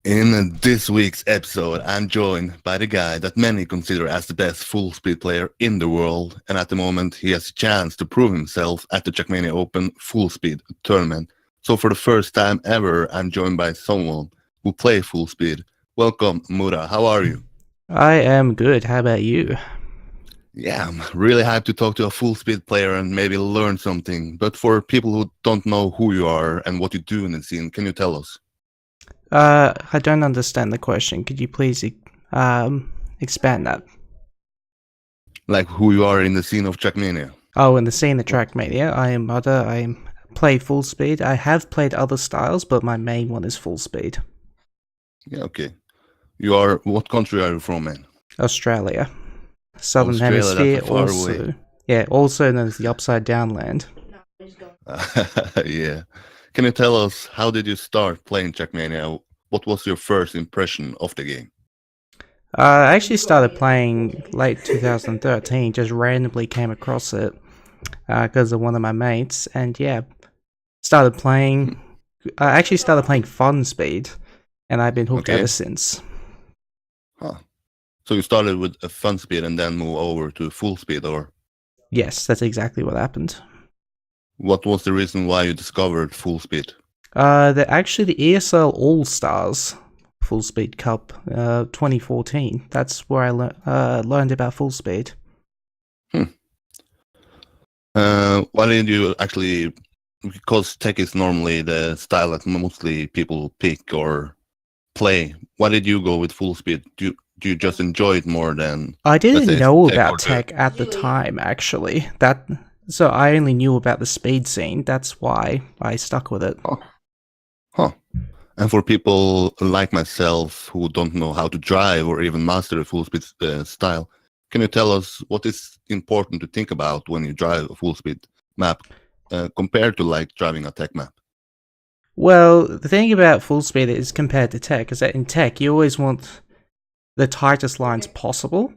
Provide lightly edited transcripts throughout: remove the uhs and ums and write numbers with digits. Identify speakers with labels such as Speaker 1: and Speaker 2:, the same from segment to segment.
Speaker 1: In this week's episode, I'm joined by the guy that many consider as the best full speed player in the world, and at the moment he has a chance to prove himself at the Trackmania Open Fullspeed tournament. So for the first time ever, I'm joined by someone who plays full speed. Welcome, Mudda. How are you?
Speaker 2: I am good. How about you?
Speaker 1: Yeah, I'm really hyped to talk to a full speed player and maybe learn something. But for people who don't know who you are and what you do in the scene, can you tell us?
Speaker 2: I don't understand the question. Could you please expand that?
Speaker 1: Like who you are in the scene of Trackmania?
Speaker 2: Oh, in the scene of Trackmania, I am Mudda. I play full speed. I have played other styles, but my main one is full speed.
Speaker 1: Yeah, okay. You are, what country are you from, man?
Speaker 2: Australia. Southern
Speaker 1: Australia,
Speaker 2: Hemisphere,
Speaker 1: that's far
Speaker 2: also.
Speaker 1: away.
Speaker 2: Yeah, also known as the Upside Down Land.
Speaker 1: Yeah. Can you tell us, how did you start playing Trackmania? What was your first impression of the game?
Speaker 2: I actually started playing late 2013, just randomly came across it because of one of my mates, and yeah, started playing. I actually started playing Fun Speed, and I've been hooked ever since.
Speaker 1: Huh. So you started with a fun speed and then move over to full speed, or?
Speaker 2: Yes, that's exactly what happened.
Speaker 1: What was the reason why you discovered full speed?
Speaker 2: Actually the ESL All Stars Full Speed Cup 2014. That's where I learned about full speed.
Speaker 1: Why did you actually? Because tech is normally the style that mostly people pick or play. Why did you go with full speed? Do you just enjoy it more than?
Speaker 2: I didn't know about tech at the time, actually. So I only knew about the speed scene. That's why I stuck with it.
Speaker 1: Huh. And for people like myself who don't know how to drive or even master a full speed style, can you tell us what is important to think about when you drive a full speed map compared to like driving a tech map?
Speaker 2: Well, the thing about full speed is compared to tech is that in tech you always want the tightest lines possible,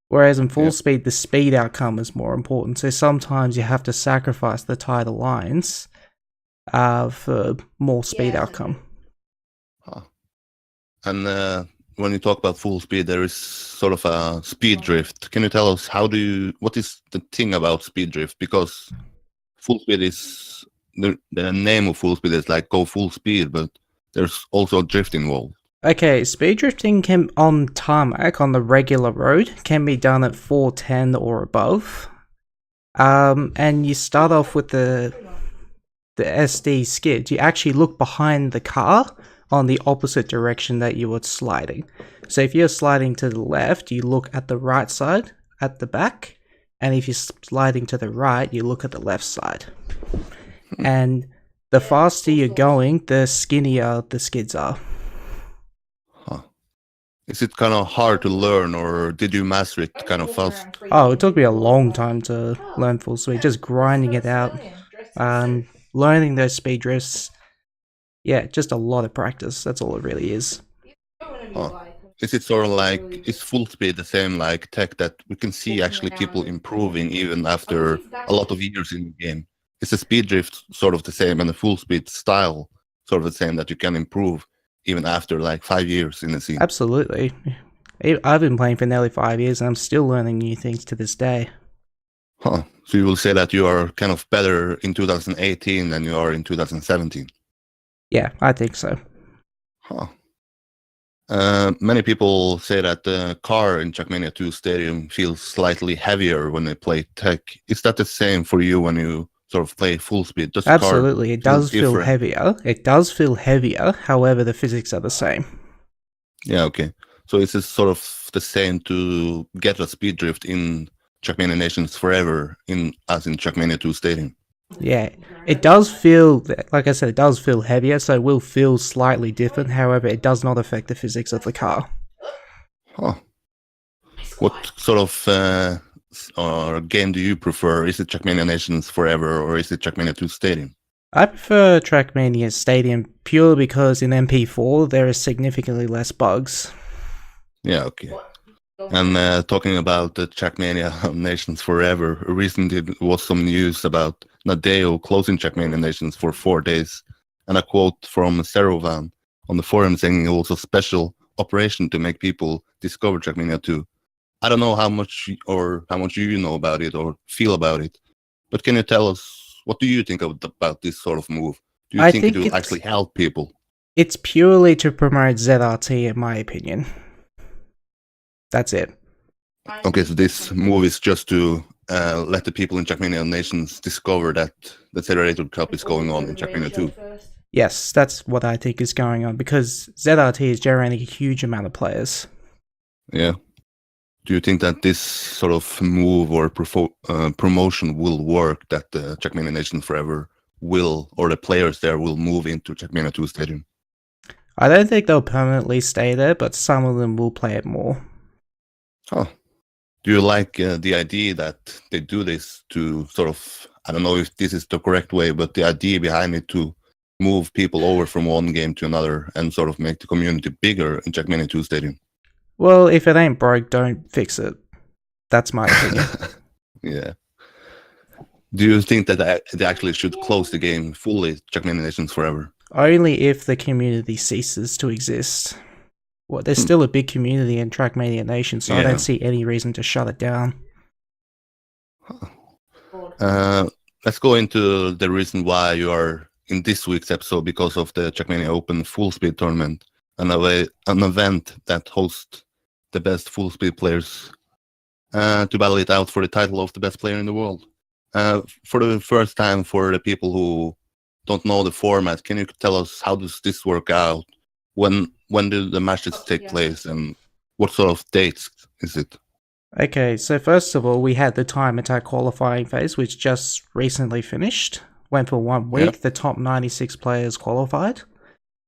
Speaker 2: whereas in full speed the speed outcome is more important. So sometimes you have to sacrifice the tighter lines for more speed outcome.
Speaker 1: Huh. And when you talk about full speed, there is sort of a speed drift. Can you tell us what is the thing about speed drift? Because full speed is the name of full speed is like go full speed, but there's also drift involved.
Speaker 2: Okay, speed drifting on tarmac on the regular road can be done at 410 or above. And you start off with the SD skid. You actually look behind the car on the opposite direction that you were sliding. So if you're sliding to the left, you look at the right side at the back, and if you're sliding to the right, you look at the left side. And the faster you're going, the skinnier the skids are.
Speaker 1: Huh. Is it kind of hard to learn, or did you master it kind of fast?
Speaker 2: Oh, it took me a long time to learn full speed, just grinding it out, learning those speed drifts. Yeah, just a lot of practice. That's all it really is.
Speaker 1: Huh. Is it sort of like, is full speed the same like tech that we can see actually people improving even after a lot of years in the game? Is the speed drift sort of the same and the full speed style sort of the same that you can improve even after like 5 years in the scene?
Speaker 2: Absolutely. I've been playing for nearly 5 years and I'm still learning new things to this day.
Speaker 1: Huh. So you will say that you are kind of better in 2018 than you are in 2017?
Speaker 2: Yeah, I think so.
Speaker 1: Huh. Many people say that the car in Trackmania 2 Stadium feels slightly heavier when they play tech. Is that the same for you when you sort of play full speed?
Speaker 2: Absolutely, it does feel heavier. It does feel heavier, however, the physics are the same.
Speaker 1: Yeah, okay. So is it sort of the same to get a speed drift in Trackmania Nations forever as in Trackmania 2 Stadium?
Speaker 2: Yeah, it does feel, like I said, it does feel heavier, so it will feel slightly different. However, it does not affect the physics of the car.
Speaker 1: Huh. What sort of game do you prefer? Is it Trackmania Nations forever or is it Trackmania 2 Stadium?
Speaker 2: I prefer Trackmania Stadium purely because in MP4 there is significantly less bugs.
Speaker 1: Yeah, okay. And talking about the Trackmania Nations forever, recently there was some news about Nadeo closing Trackmania Nations for 4 days, and a quote from Serovan on the forum saying it was a special operation to make people discover Trackmania 2. I don't know how much you know about it or feel about it, but can you tell us, what do you think about this sort of move? Do you
Speaker 2: I
Speaker 1: think it
Speaker 2: think
Speaker 1: will actually help people?
Speaker 2: It's purely to promote ZRT, in my opinion. That's it.
Speaker 1: Okay, so this move is just to let the people in Trackmania Nations discover that the Federated Cup is going on in Trackmania 2.
Speaker 2: Yes, that's what I think is going on, because ZRT is generating a huge amount of players.
Speaker 1: Yeah. Do you think that this sort of move or promotion will work, that the Trackmania Nation Forever will, or the players there will move into Trackmania 2 Stadium?
Speaker 2: I don't think they'll permanently stay there, but some of them will play it more.
Speaker 1: Oh. Do you like the idea that they do this to sort of, I don't know if this is the correct way, but the idea behind it to move people over from one game to another and sort of make the community bigger in Trackmania 2 Stadium?
Speaker 2: Well, if it ain't broke, don't fix it. That's my opinion.
Speaker 1: Yeah. Do you think that they actually should close the game fully, Trackmania Nations Forever?
Speaker 2: Only if the community ceases to exist. Well, there's still a big community in Trackmania Nation, so I don't see any reason to shut it down.
Speaker 1: Let's go into the reason why you are in this week's episode, because of the Trackmania Open Fullspeed tournament, an event that hosts the best full-speed players to battle it out for the title of the best player in the world. For the first time, for the people who don't know the format, can you tell us, how does this work out? When do the matches take place, and what sort of dates is it?
Speaker 2: Okay, so first of all, we had the time attack qualifying phase, which just recently finished. Went for 1 week, The top 96 players qualified.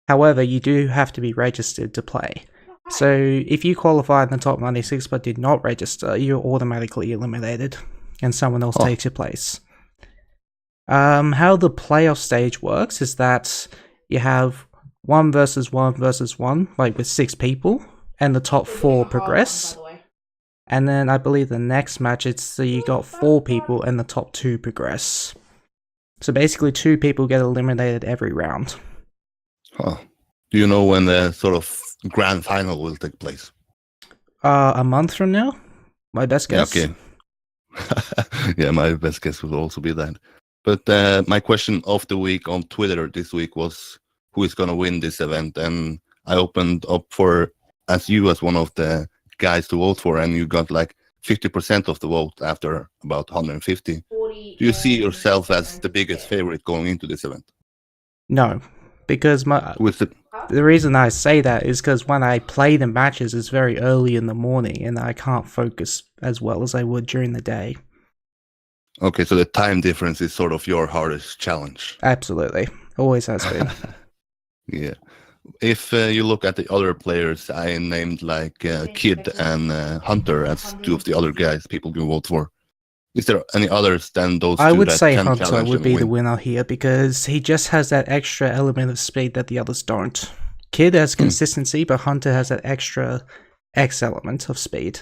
Speaker 2: However, you do have to be registered to play. So if you qualify in the top 96 but did not register, you're automatically eliminated, and someone else takes your place. How the playoff stage works is that you have 1 versus 1 versus 1, like with 6 people, and the top 4 progress. And then I believe the next match, you got 4 people and the top 2 progress. So basically 2 people get eliminated every round.
Speaker 1: Huh. Do you know when the sort of grand final will take place?
Speaker 2: A month from now? My best guess.
Speaker 1: Yeah, okay. Yeah, my best guess would also be that. But my question of the week on Twitter this week was, who is going to win this event? And I opened up as one of the guys to vote for, and you got like 50% of the vote after about 150. Do you see yourself as the biggest favorite going into this event?
Speaker 2: No, because the reason I say that is because when I play the matches, it's very early in the morning, and I can't focus as well as I would during the day.
Speaker 1: Okay, so the time difference is sort of your hardest challenge.
Speaker 2: Absolutely. Always has been.
Speaker 1: Yeah. If you look at the other players, I named like Kid and Hunter as 2 of the other guys people can vote for. Is there any others than those 2
Speaker 2: I would
Speaker 1: that
Speaker 2: say
Speaker 1: can
Speaker 2: Hunter would be the
Speaker 1: win?
Speaker 2: winner here, because he just has that extra element of speed that the others don't. Kid has consistency, but Hunter has that extra X element of speed.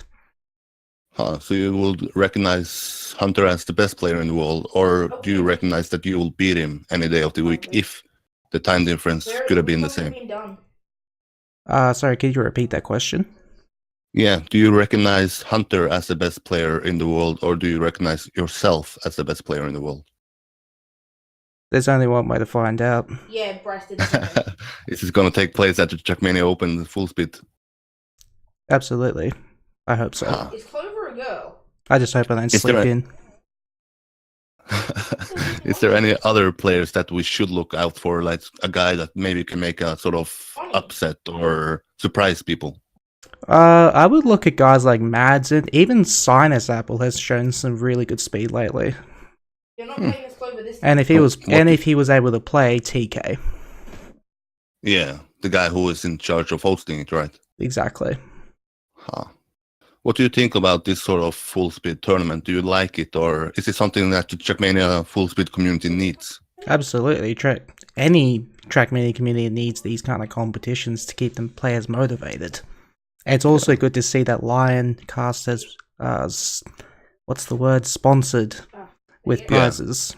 Speaker 1: So you will recognize Hunter as the best player in the world, or do you recognize that you will beat him any day of the week if the time difference could have been the same?
Speaker 2: Sorry, could you repeat that question?
Speaker 1: Yeah, do you recognize Hunter as the best player in the world, or do you recognize yourself as the best player in the world?
Speaker 2: There's only one way to find out.
Speaker 3: Yeah, breasted.
Speaker 1: This is going to take place at the Trackmania Open Fullspeed.
Speaker 2: Absolutely. I hope so.
Speaker 3: Is Clover a girl?
Speaker 2: I just hope I don't sleep in.
Speaker 1: Is there any other players that we should look out for, like a guy that maybe can make a sort of upset or surprise people?
Speaker 2: I would look at guys like Madson. Even Sinus Apple has shown some really good speed lately.
Speaker 3: You're not playing as Clover this time.
Speaker 2: And if he was able to play TK.
Speaker 1: Yeah, the guy who is in charge of hosting it, right?
Speaker 2: Exactly.
Speaker 1: What do you think about this sort of full speed tournament? Do you like it, or is it something that the Trackmania full speed community needs?
Speaker 2: Absolutely. Any Trackmania community needs these kind of competitions to keep them players motivated. It's also good to see that Lioncast has, sponsored with prizes.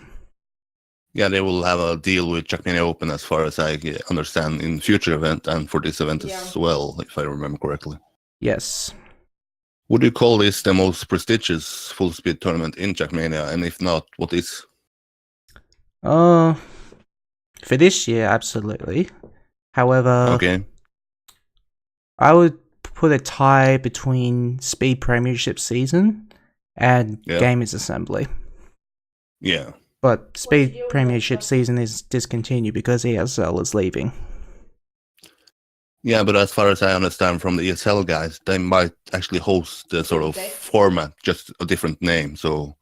Speaker 1: Yeah, they will have a deal with Trackmania Open as far as I understand in future event and for this event as well, if I remember correctly.
Speaker 2: Yes.
Speaker 1: Would you call this the most prestigious full speed tournament in Trackmania? And if not, what is?
Speaker 2: For this year, absolutely. However,
Speaker 1: Okay.
Speaker 2: I would put a tie between Speed Premiership season and Gamers Assembly.
Speaker 1: Yeah.
Speaker 2: But Speed Premiership season is discontinued because ESL is leaving.
Speaker 1: Yeah, but as far as I understand from the ESL guys, they might actually host the sort of format, just a different name. So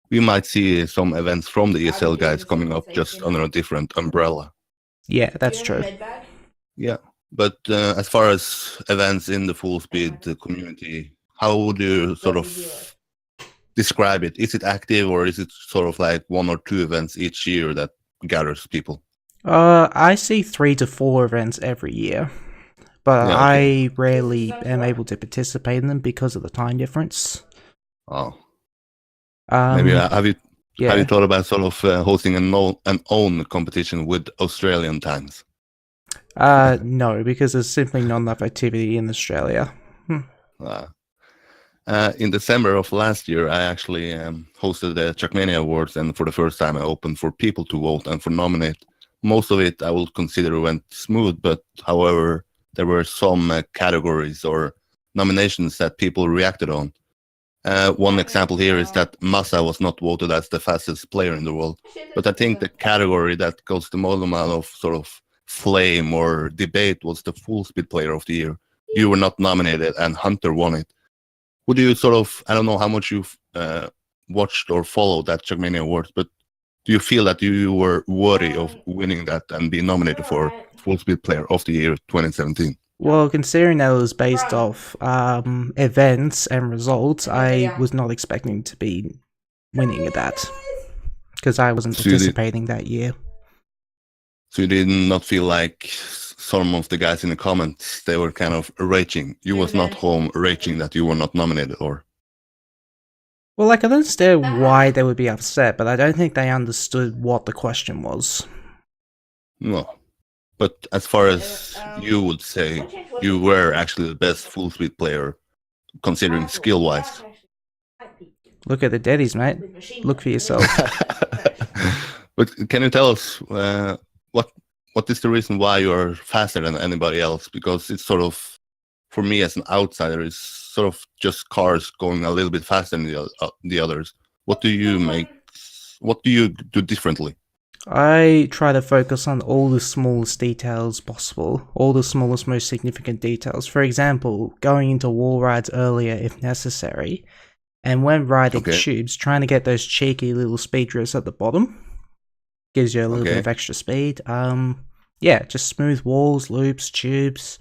Speaker 1: we might see some events from the ESL guys coming up just under a different umbrella.
Speaker 2: Yeah, that's true.
Speaker 1: Yeah, but as far as events in the full speed community, how would you sort of describe it? Is it active, or is it sort of like 1 or 2 events each year that gathers people?
Speaker 2: I see 3 to 4 events every year, but
Speaker 1: Yeah, okay.
Speaker 2: I rarely am able to participate in them because of the time difference.
Speaker 1: Oh, maybe have you thought about sort of hosting an own competition with Australian times?
Speaker 2: No, because there's simply not enough activity in Australia.
Speaker 1: In December of last year, I actually hosted the Trackmania Awards, and for the first time I opened for people to vote and for nominate. Most of it I would consider went smooth, but however, there were some categories or nominations that people reacted on. One example here is that Mudda was not voted as the fastest player in the world, but I think the category that goes the most amount of sort of flame or debate was the full speed player of the year. You were not nominated and Hunter won it. Would you sort of, I don't know how much you've watched or followed that Trackmania Awards, but do you feel that you were worthy of winning that and being nominated for Full Speed Player of the Year 2017?
Speaker 2: Well, considering that it was based off events and results, I was not expecting to be winning at that, because I wasn't participating that year.
Speaker 1: So you did not feel like some of the guys in the comments, they were kind of raging. You was not home raging that you were not nominated, or?
Speaker 2: Well, I can understand why they would be upset, but I don't think they understood what the question was.
Speaker 1: No. But as far as you would say, you were actually the best full speed player, considering skill-wise.
Speaker 2: Look at the daddies, mate. Look for yourself.
Speaker 1: But can you tell us what is the reason why you are faster than anybody else? Because it's sort of, for me as an outsider, it's sort of just cars going a little bit faster than the others. What do you do differently?
Speaker 2: I try to focus on all the smallest details possible, all the smallest, most significant details. For example, going into wall rides earlier if necessary, and when riding tubes, trying to get those cheeky little speed drifts at the bottom. Gives you a little bit of extra speed. Yeah, just smooth walls, loops, tubes.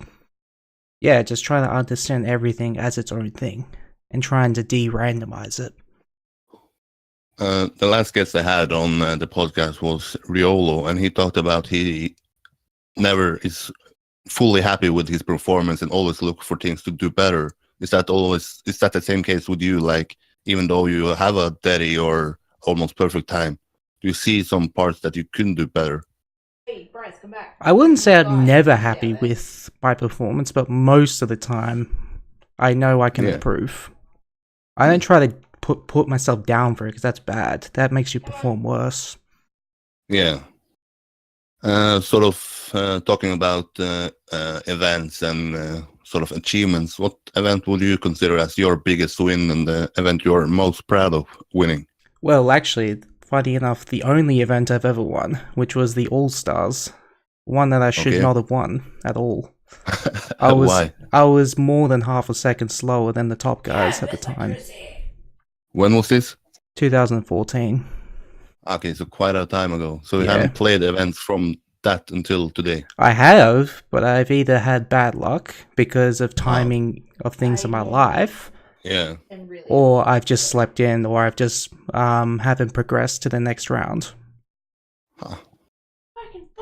Speaker 2: Yeah, just trying to understand everything as its own thing, and trying to de-randomize it.
Speaker 1: The last guest I had on the podcast was Riolo, and he talked about he never is fully happy with his performance and always look for things to do better. Is that the same case with you? Like, even though you have a steady or almost perfect time, do you see some parts that you couldn't do better?
Speaker 3: Hey, Bryce, come back.
Speaker 2: I wouldn't say I'm never happy with my performance, but most of the time, I know I can improve. I don't try to put myself down for it, because that's bad. That makes you perform worse.
Speaker 1: Yeah. Sort of talking about events and sort of achievements, what event would you consider as your biggest win and the event you're most proud of winning?
Speaker 2: Well, actually, funny enough, the only event I've ever won, which was the All-Stars. One that I should not have won at all.
Speaker 1: Why?
Speaker 2: I was more than half a second slower than the top guys at the time.
Speaker 1: When was this?
Speaker 2: 2014.
Speaker 1: Okay, so quite a time ago. So you haven't played events from that until today?
Speaker 2: I have, but I've either had bad luck because of timing of things in my life, or I've just slept in, or I've just haven't progressed to the next round.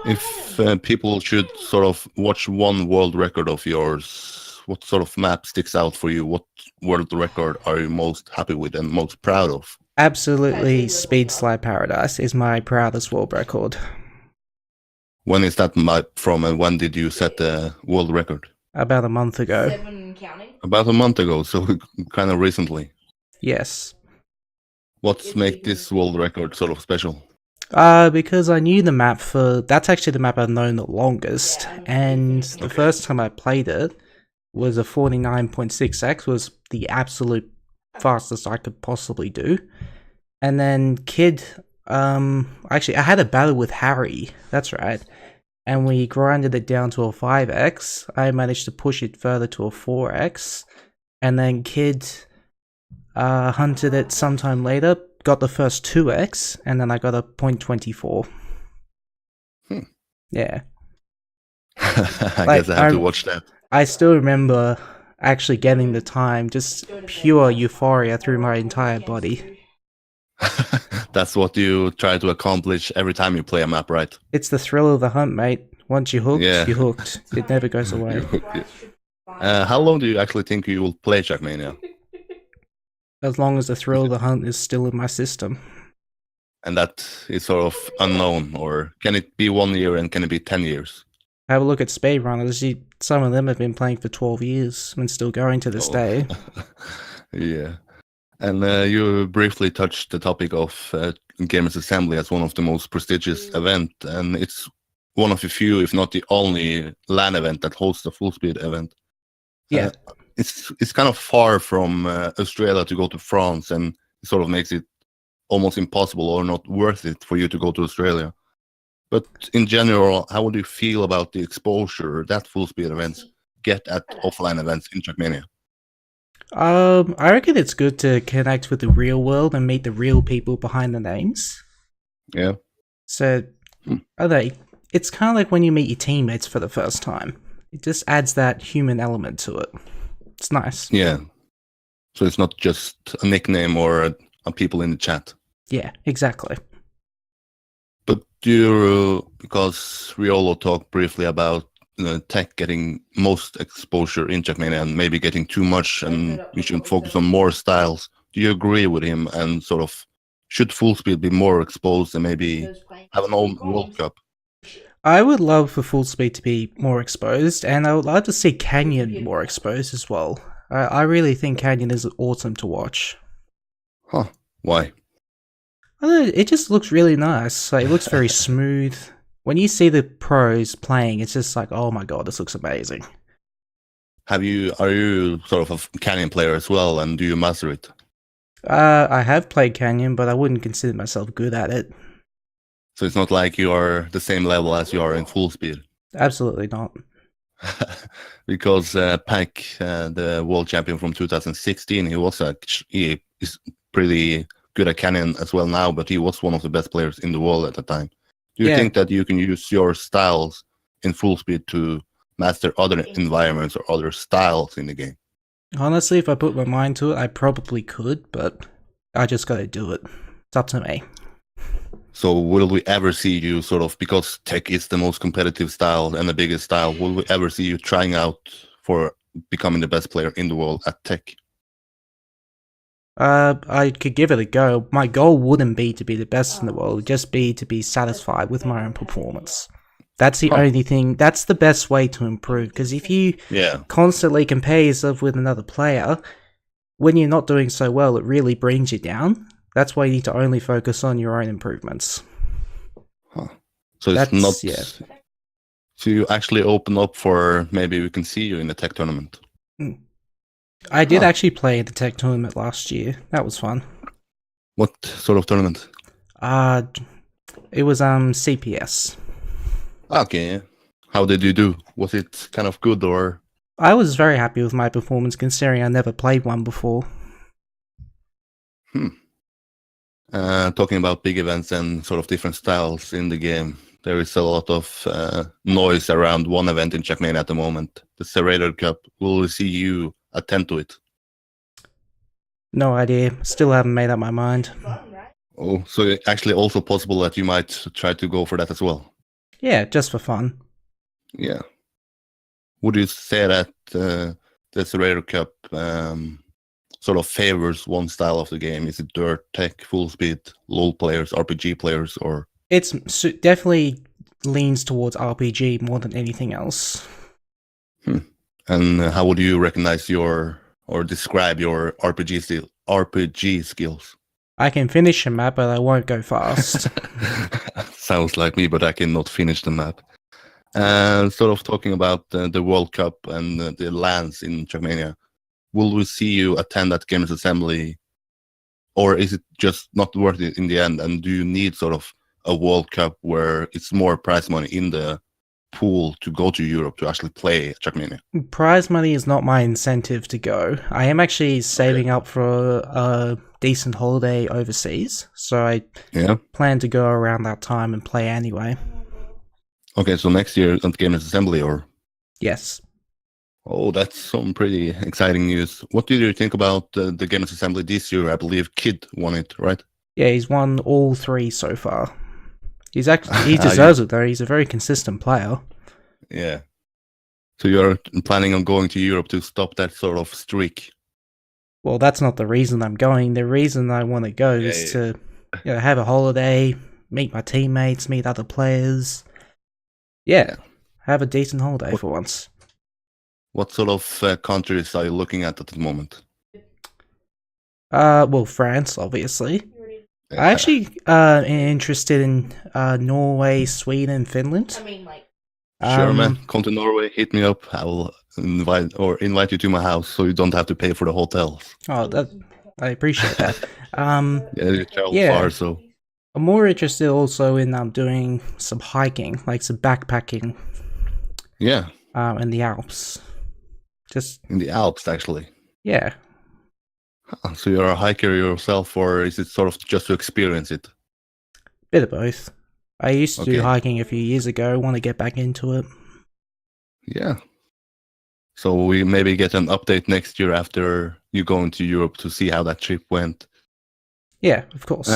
Speaker 1: If people should sort of watch one world record of yours, what sort of map sticks out for you? What world record are you most happy with and most proud of?
Speaker 2: Absolutely, Speed Slide Paradise is my proudest world record.
Speaker 1: When is that from, and when did you set the world record?
Speaker 2: About a month ago.
Speaker 3: 7 counting.
Speaker 1: About a month ago, so kind of recently.
Speaker 2: Yes.
Speaker 1: What's make this world record sort of special?
Speaker 2: Because I knew the map that's actually the map I've known the longest, and the first time I played it was a 49.6x, was the absolute fastest I could possibly do. And then actually I had a battle with Harry, that's right, and we grinded it down to a 5x. I managed to push it further to a 4x, and then Kid hunted it sometime later, got the first 2x, and then I got a 0.24. Yeah.
Speaker 1: I guess I have to watch that.
Speaker 2: I still remember actually getting the time, just pure euphoria through my entire body.
Speaker 1: That's what you try to accomplish every time you play a map, right?
Speaker 2: It's the thrill of the hunt, mate. Once you're hooked,
Speaker 1: Yeah.
Speaker 2: you're hooked. It never goes away.
Speaker 1: How long do you actually think you will play Trackmania?
Speaker 2: As long as the thrill of the hunt is still in my system.
Speaker 1: And that is sort of unknown, or can it be 1 year and can it be 10 years?
Speaker 2: Have a look at speedrunners. Some of them have been playing for 12 years and still going to this day.
Speaker 1: Yeah. And you briefly touched the topic of Gamers Assembly as one of the most prestigious events, and it's one of the few, if not the only, LAN event that hosts a full speed event.
Speaker 2: Yeah.
Speaker 1: It's kind of far from Australia to go to France, and it sort of makes it almost impossible or not worth it for you to go to Australia. But in general, how would you feel about the exposure that full speed events get at offline events in Trackmania?
Speaker 2: I reckon it's good to connect with the real world and meet the real people behind the names.
Speaker 1: Yeah.
Speaker 2: So, it's kind of like when you meet your teammates for the first time. It just adds that human element to it. It's nice.
Speaker 1: Yeah. So it's not just a nickname or a people in the chat.
Speaker 2: Yeah, exactly.
Speaker 1: But because we all talked briefly about tech getting most exposure in Trackmania and maybe getting too much, and we should focus on more styles. Do you agree with him? And sort of, should full speed be more exposed and maybe have an own World Cup?
Speaker 2: I would love for full speed to be more exposed, and I would like to see Canyon more exposed as well. I really think Canyon is awesome to watch.
Speaker 1: Huh? Why?
Speaker 2: I don't know, it just looks really nice. Like, it looks very smooth. When you see the pros playing, it's just like, oh my god, this looks amazing.
Speaker 1: Are you sort of a Canyon player as well, and do you master it?
Speaker 2: I have played Canyon, but I wouldn't consider myself good at it.
Speaker 1: So it's not like you are the same level as you are in full speed?
Speaker 2: Absolutely not.
Speaker 1: Because Pack, the world champion from 2016, he is pretty good at Canyon as well now, but he was one of the best players in the world at the time. Do you think that you can use your styles in full speed to master other environments or other styles in the game?
Speaker 2: Honestly, if I put my mind to it, I probably could, but I just gotta do it. It's up to me.
Speaker 1: So will we ever see you sort of, because tech is the most competitive style and the biggest style, will we ever see you trying out for becoming the best player in the world at tech?
Speaker 2: I could give it a go. My goal wouldn't be to be the best in the world, it'd just be to be satisfied with my own performance. That's the only thing, that's the best way to improve, because if you constantly compare yourself with another player, when you're not doing so well, it really brings you down. That's why you need to only focus on your own improvements.
Speaker 1: So it's not... So you actually open up for, maybe we can see you in the tech tournament?
Speaker 2: I did actually play in the tech tournament last year. That was fun.
Speaker 1: What sort of tournament?
Speaker 2: It was CPS.
Speaker 1: Okay. How did you do? Was it kind of good, or?
Speaker 2: I was very happy with my performance, considering I never played one before.
Speaker 1: Talking about big events and sort of different styles in the game, there is a lot of noise around one event in Trackmania at the moment, the Serrator Cup. Will we see you attend to it?
Speaker 2: No idea. Still haven't made up my mind.
Speaker 1: Oh, so it's actually also possible that you might try to go for that as well?
Speaker 2: Yeah, just for fun.
Speaker 1: Yeah. Would you say that the Serrator Cup sort of favors one style of the game? Is it dirt, tech, full speed, LoL players, RPG players, or?
Speaker 2: It's definitely leans towards RPG more than anything else.
Speaker 1: And how would you recognize your or describe your RPG skills?
Speaker 2: I can finish a map, but I won't go fast.
Speaker 1: Sounds like me, but I cannot finish the map. And sort of talking about the World Cup and the LANs in Trackmania, will we see you attend that Gamers Assembly, or is it just not worth it in the end? And do you need sort of a World Cup where it's more prize money in the pool to go to Europe to actually play Trackmania?
Speaker 2: Prize money is not my incentive to go. I am actually saving up for a decent holiday overseas, so I plan to go around that time and play anyway.
Speaker 1: Okay, so next year at Gamers Assembly, or?
Speaker 2: Yes.
Speaker 1: Oh, that's some pretty exciting news. What did you think about the Gamers Assembly this year? I believe Kid won it, right?
Speaker 2: Yeah, he's won all 3 so far. He deserves it though. He's a very consistent player.
Speaker 1: Yeah. So you're planning on going to Europe to stop that sort of streak?
Speaker 2: Well, that's not the reason I'm going. The reason I want to go is to have a holiday, meet my teammates, meet other players. Yeah, have a decent holiday for once.
Speaker 1: What sort of countries are you looking at the moment?
Speaker 2: Well, France, obviously. I actually am interested in Norway, Sweden, Finland.
Speaker 3: I mean, like.
Speaker 1: Sure, man. Come to Norway, hit me up. I will invite you to my house so you don't have to pay for the hotels.
Speaker 2: Oh, I appreciate that.
Speaker 1: You travel far, so.
Speaker 2: I'm more interested also in doing some hiking, like some backpacking.
Speaker 1: Yeah.
Speaker 2: In the Alps. Just
Speaker 1: in the Alps, actually.
Speaker 2: Yeah.
Speaker 1: So you're a hiker yourself, or is it sort of just to experience it?
Speaker 2: Bit of both. I used to do hiking a few years ago. Want to get back into it.
Speaker 1: Yeah. So we maybe get an update next year after you go into Europe to see how that trip went.
Speaker 2: Yeah, of course.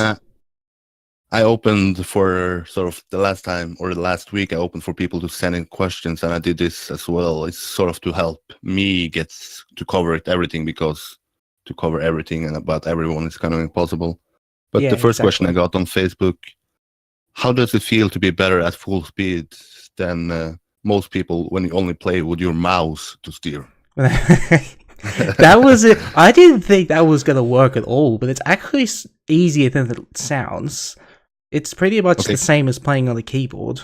Speaker 1: I opened for sort of the last week, I opened for people to send in questions, and I did this as well. It's sort of to help me get to cover everything, because to cover everything and about everyone is kind of impossible. But the first question I got on Facebook: how does it feel to be better at full speed than most people when you only play with your mouse to steer?
Speaker 2: That was it. I didn't think that was going to work at all, but it's actually easier than it sounds. It's pretty much the same as playing on the keyboard.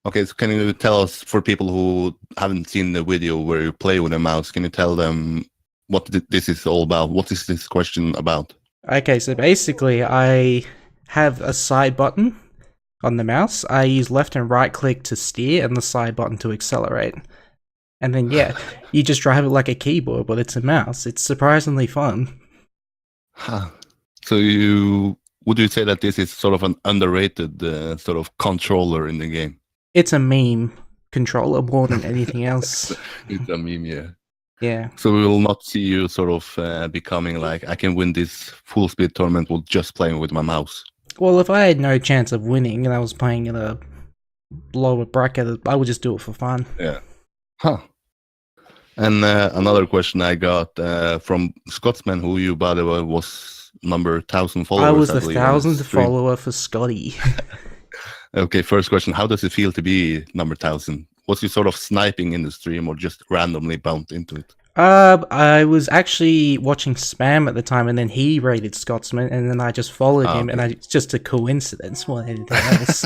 Speaker 2: Okay, so can you tell us, for people who haven't seen the video where you play with a mouse, can you tell them what this is all about? What is this question about? Okay, so basically I have a side button on the mouse. I use left and right click to steer and the side button to accelerate. And then, you just drive it like a keyboard, but it's a mouse. It's surprisingly fun. Huh. So would you say that this is sort of an underrated sort of controller in the game? It's a meme controller more than anything else. It's a meme, yeah. Yeah. So we will not see you sort of becoming like, I can win this full speed tournament with just playing with my mouse. Well, if I had no chance of winning and I was playing in a lower bracket, I would just do it for fun. Yeah. Huh. And another question I got from Scotsman, who you, by the way, was number 1,000 followers. I was the 1,000th follower for Scotty. Okay, first question. How does it feel to be number 1,000? Was you sort of sniping in the stream or just randomly bumped into it? I was actually watching Spam at the time, and then he rated Scotsman, and then I just followed him, and it's just a coincidence more than anything else.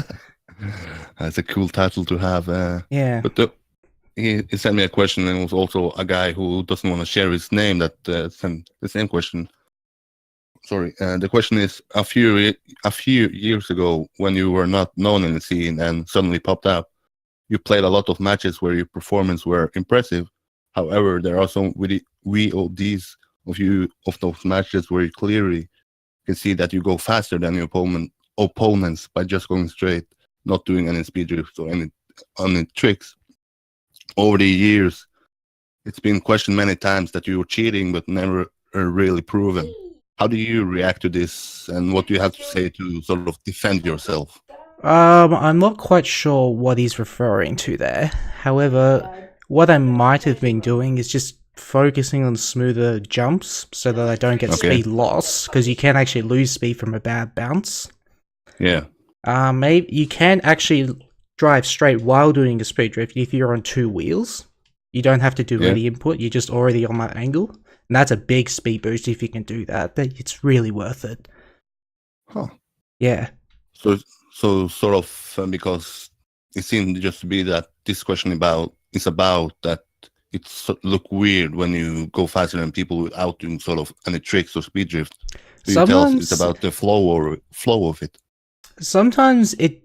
Speaker 2: That's a cool title to have. Yeah. But he sent me a question, and it was also a guy who doesn't want to share his name that sent the same question. Sorry, the question is, a few years ago, when you were not known in the scene and suddenly popped up, you played a lot of matches where your performance were impressive. However, there are some VODs of those matches where you clearly can see that you go faster than your opponents by just going straight, not doing any speed drifts or any tricks. Over the years, it's been questioned many times that you were cheating, but never really proven. How do you react to this, and what do you have to say to sort of defend yourself? I'm not quite sure what he's referring to there. However, what I might have been doing is just focusing on smoother jumps so that I don't get
Speaker 1: Okay.
Speaker 2: speed loss, because you can actually lose speed from a bad bounce.
Speaker 1: Yeah.
Speaker 2: Maybe you can actually drive straight while doing a speed drift if you're on 2 wheels. You don't have to do
Speaker 1: Yeah.
Speaker 2: any input, you're just already on that angle. And that's a big speed boost if you can do that. It's really worth it.
Speaker 1: Huh.
Speaker 2: Yeah.
Speaker 1: So sort of because it seemed just to be that this question is about that it look weird when you go faster than people without doing sort of any tricks or speed drift. So you tell us it's about the flow of it.
Speaker 2: Sometimes it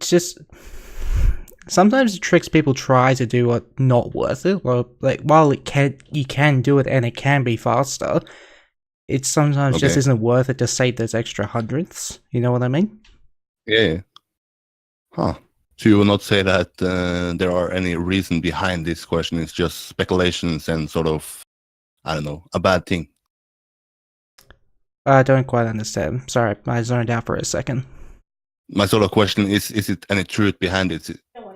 Speaker 2: tricks people try to do are not worth it. Well, like while you can do it and it can be faster, it sometimes just isn't worth it to save those extra hundredths. You know what I mean?
Speaker 1: Yeah. Huh. So you will not say that there are any reason behind this question. It's just speculations and sort of, I don't know, a bad thing.
Speaker 2: I don't quite understand. Sorry, I zoned out for a second.
Speaker 1: My sort of question is it any truth behind it?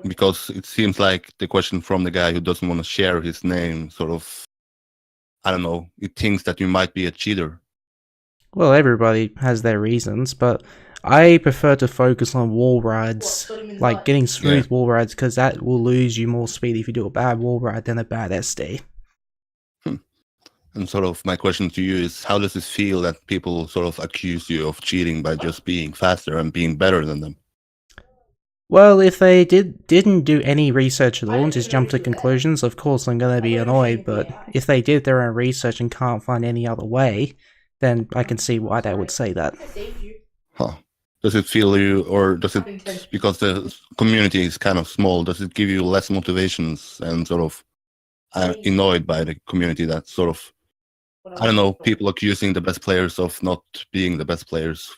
Speaker 1: Because it seems like the question from the guy who doesn't want to share his name sort of, I don't know, it thinks that you might be a cheater.
Speaker 2: Well, everybody has their reasons, but I prefer to focus on wall rides, like getting smooth wall rides, because that will lose you more speed if you do a bad wall ride than a bad SD.
Speaker 1: And sort of my question to you is, how does it feel that people sort of accuse you of cheating by just being faster and being better than them?
Speaker 2: Well, if they didn't do any research at all and just jump to conclusions, of course I'm going to be annoyed, but if they did their own research and can't find any other way, then I can see why they would say that.
Speaker 1: Huh. Does it feel you, or does it, because the community is kind of small, does it give you less motivations and sort of annoyed by the community that sort of, I don't know, people accusing the best players of not being the best players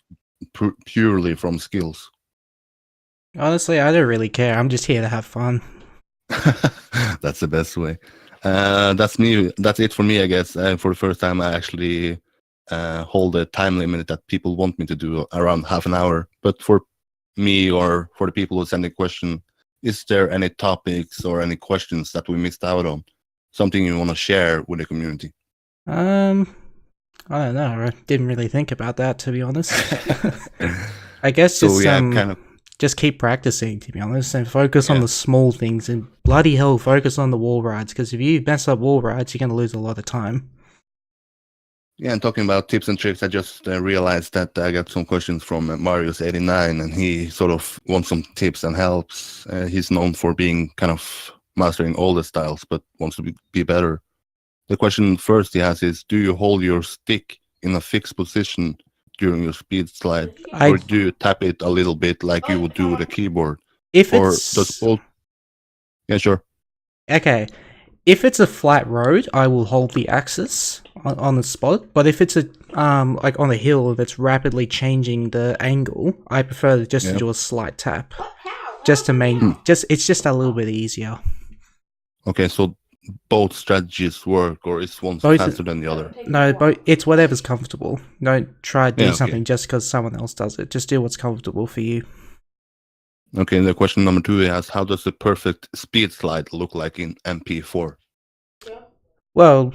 Speaker 1: purely from skills?
Speaker 2: Honestly, I don't really care. I'm just here to have fun.
Speaker 1: That's the best way. That's me. That's it for me, I guess. For the first time, I actually hold a time limit that people want me to do around half an hour. But for me or for the people who send a question, is there any topics or any questions that we missed out on? Something you want to share with the community?
Speaker 2: I don't know. I didn't really think about that, to be honest. I guess
Speaker 1: So yeah,
Speaker 2: just keep practicing, to be honest, and focus on the small things, and bloody hell, focus on the wall rides, because if you mess up wall rides, you're going to lose a lot of time.
Speaker 1: Yeah, and talking about tips and tricks, I just realized that I got some questions from Marius89, and he sort of wants some tips and helps. He's known for being kind of mastering all the styles, but wants to be better. The question first he has is, do you hold your stick in a fixed position during your speed slide, or do you tap it a little bit like you would do with a keyboard? Yeah, sure.
Speaker 2: Okay. If it's a flat road, I will hold the axis on the spot. But if it's a like on a hill that's rapidly changing the angle, I prefer just to do a slight tap, just to make it's just a little bit easier.
Speaker 1: Okay, so both strategies work, or is one faster than the other?
Speaker 2: No, it's whatever's comfortable. Don't try to do something just because someone else does it. Just do what's comfortable for you.
Speaker 1: Okay, and the question number 2 is, how does the perfect speed slide look like in MP4?
Speaker 2: Well,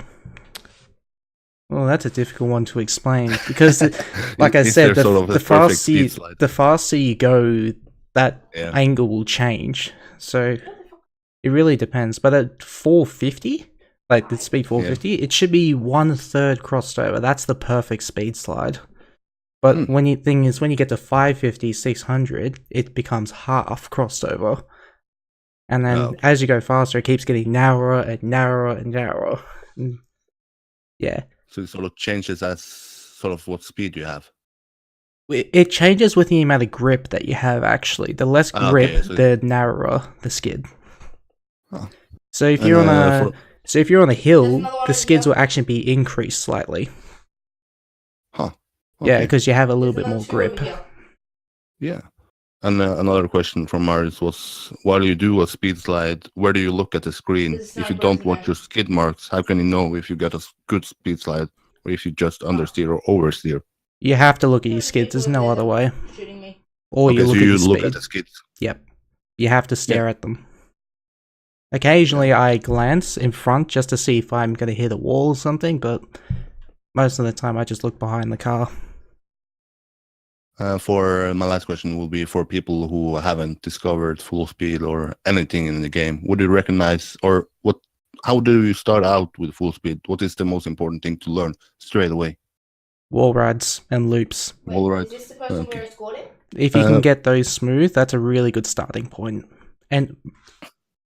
Speaker 2: that's a difficult one to explain, because, like I said, the faster you go, that angle will change. So it really depends. But at 450, like the speed 450, it should be 1/3 crossed over. That's the perfect speed slide. But when you get to 550, 600, it becomes half crossed over. And then as you go faster, it keeps getting narrower and narrower and narrower. Yeah.
Speaker 1: So it sort of changes as sort of what speed you have.
Speaker 2: It changes with the amount of grip that you have, actually. The less grip, the narrower the skid.
Speaker 1: Huh.
Speaker 2: So if you're on a hill, the skids will actually be increased slightly.
Speaker 1: Huh. Okay.
Speaker 2: Yeah, because you have a little bit more grip.
Speaker 1: Yeah. And another question from Marius was, while you do a speed slide, where do you look at the screen? If you don't watch your skid marks, how can you know if you get a good speed slide or if you just understeer or oversteer?
Speaker 2: You have to look at your skids. There's no other way. Or you look at the skids.
Speaker 1: At the skids.
Speaker 2: Yep. You have to stare at them. Occasionally I glance in front just to see if I'm going to hit a wall or something, but most of the time I just look behind the car.
Speaker 1: For my last question will be for people who haven't discovered full speed or anything in the game. Would you recognize or what? How do you start out with full speed? What is the most important thing to learn straight away?
Speaker 2: Wall rides and loops.
Speaker 3: Wait,
Speaker 1: All right.
Speaker 3: is this the person
Speaker 1: Okay.
Speaker 3: we're escorting?
Speaker 2: If you can get those smooth, that's a really good starting point. And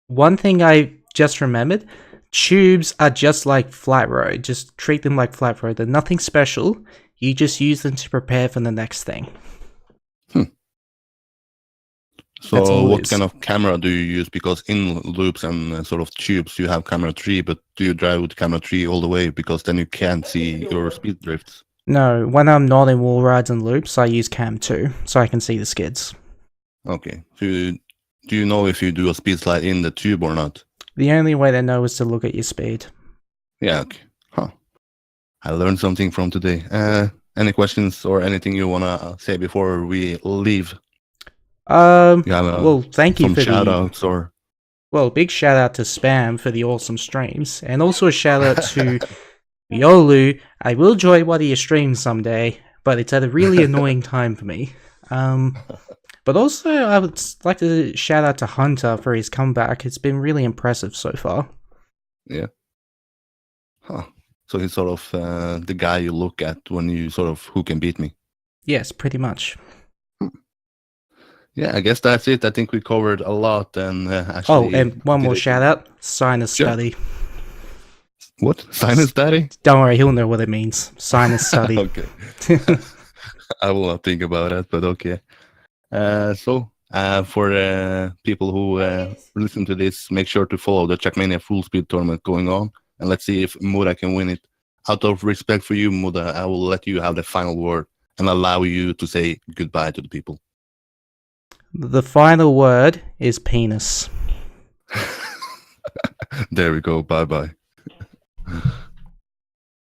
Speaker 2: one thing I just remembered, tubes are just like flat road. Just treat them like flat road. They're nothing special. You just use them to prepare for the next thing. That's
Speaker 1: So
Speaker 2: all it
Speaker 1: what
Speaker 2: is.
Speaker 1: kind of camera do you use? Because in loops and sort of tubes, you have camera 3, but do you drive with camera 3 all the way? Because then you can't see your speed drifts.
Speaker 2: No, when I'm not in wall rides and loops, I use cam 2, so I can see the skids.
Speaker 1: Okay. So do you know if you do a speed slide in the tube or not?
Speaker 2: The only way to know is to look at your speed.
Speaker 1: Yeah, okay. Huh. I learned something from today. Any questions or anything you want to say before we leave? You have
Speaker 2: Well, thank you
Speaker 1: some
Speaker 2: for
Speaker 1: shout outs or...
Speaker 2: Well, big shout out to Spam for the awesome streams, and also a shout out to Yolu. I will join one of your streams someday, but it's at a really annoying time for me. But also, I would like to shout out to Hunter for his comeback. It's been really impressive so far.
Speaker 1: Yeah. Huh. So he's sort of the guy you look at when you sort of, who can beat me?
Speaker 2: Yes, pretty much.
Speaker 1: Yeah, I guess that's it. I think we covered a lot and actually...
Speaker 2: Oh, and one more
Speaker 1: did it-
Speaker 2: shout out, Sinus
Speaker 1: Sure.
Speaker 2: Study.
Speaker 1: What? Sinus Daddy?
Speaker 2: Don't worry, he'll know what it means. Sinus Study.
Speaker 1: Okay. I will not think about it, but okay. So for people who listen to this, make sure to follow the Trackmania Full Speed tournament going on, and let's see if Mudda can win it. Out of respect for you, Mudda, I will let you have the final word and allow you to say goodbye to the people.
Speaker 2: The final word is penis.
Speaker 1: There we go. Bye-bye.